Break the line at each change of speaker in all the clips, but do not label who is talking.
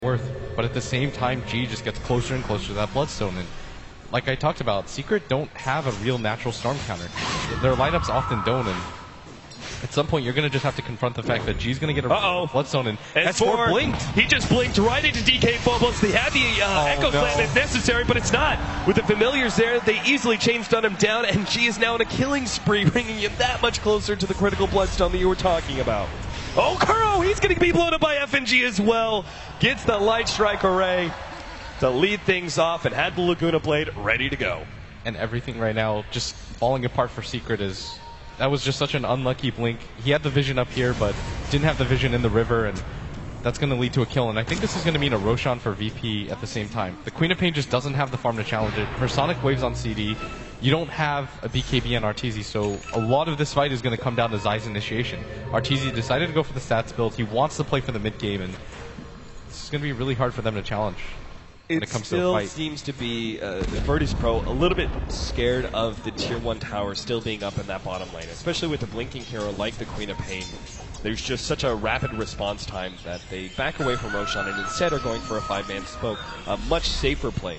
worth, but at the same time, G just gets closer and closer to that Bloodstone. And like I talked about, Secret don't have a real natural Storm counter. Their lineups often don't, and at some point you're going to just have to confront the fact that G's going to get a Bloodstone, and S4 blinked.
He just blinked right into DK Phobos. They had the Echo Slam if necessary, but it's not. With the Familiars there, they easily changed on him down, and G is now in a killing spree, bringing him that much closer to the critical Bloodstone that you were talking about. Oh, Kuro, he's going to be blown up by FNG as well. Gets the Light Strike Array to lead things off and had the Laguna Blade ready to go.
And everything right now just falling apart for Secret is... That was just such an unlucky blink. He had the vision up here, but didn't have the vision in the river, and that's going to lead to a kill. And I think this is going to mean a Roshan for VP at the same time. The Queen of Pain just doesn't have the farm to challenge it. Her Sonic Waves on CD. You don't have a BKB on Arteezy, so a lot of this fight is going to come down to Zai's initiation. Arteezy decided to go for the stats build. He wants to play for the mid game, and this is going to be really hard for them to challenge.
It still seems to be Virtus Pro a little bit scared of the Tier 1 tower still being up in that bottom lane, especially with the blinking hero like the Queen of Pain. There's just such a rapid response time that they back away from Roshan and instead are going for a 5-man smoke, a much safer play.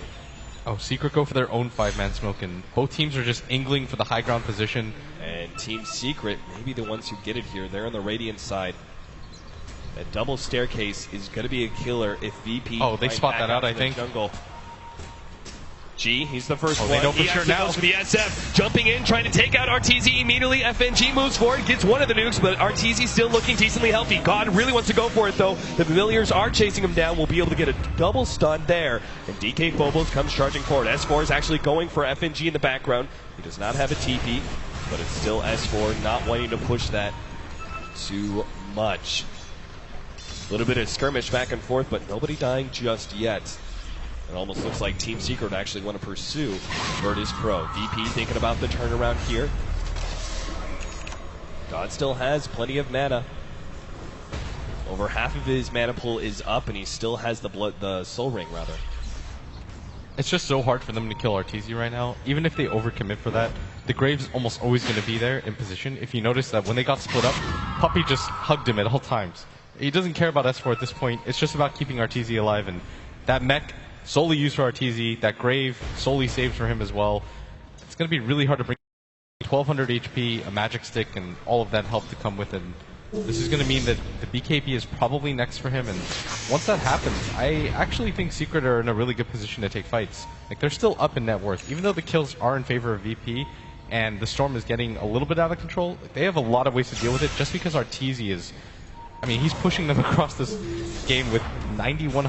Oh, Secret go for their own 5-man smoke, and both teams are just angling for the high ground position.
And Team Secret, maybe the ones who get it here, they're on the Radiant side. That double staircase is going to be a killer if VP...
Oh, they spot that out, I think.
Jungle. G, he's the first one.
They know for sure now.
Goes for the SF, jumping in, trying to take out Arteezy immediately. FNG moves forward, gets one of the nukes, but Arteezy still looking decently healthy. God really wants to go for it, though. The Familiars are chasing him down. We'll be able to get a double stun there. And DK Phobos comes charging forward. S4 is actually going for FNG in the background. He does not have a TP, but it's still S4 not wanting to push that too much. A little bit of skirmish back and forth, but nobody dying just yet. It almost looks like Team Secret actually want to pursue Virtus Pro. VP thinking about the turnaround here. God still has plenty of mana. Over half of his mana pool is up, and he still has the Soul Ring, rather.
It's just so hard for them to kill Arteezy right now. Even if they overcommit for that, the Grave's almost always going to be there in position. If you notice that when they got split up, Puppey just hugged him at all times. He doesn't care about S4 at this point. It's just about keeping Arteezy alive, and that mech solely used for Arteezy, that Grave solely saved for him as well. It's going to be really hard to bring 1200 HP, a magic stick, and all of that help to come with it. This is going to mean that the BKB is probably next for him, and once that happens, I actually think Secret are in a really good position to take fights. Like, they're still up in net worth. Even though the kills are in favor of VP, and the Storm is getting a little bit out of control, they have a lot of ways to deal with it, just because Arteezy is... I mean, he's pushing them across this game with 9,100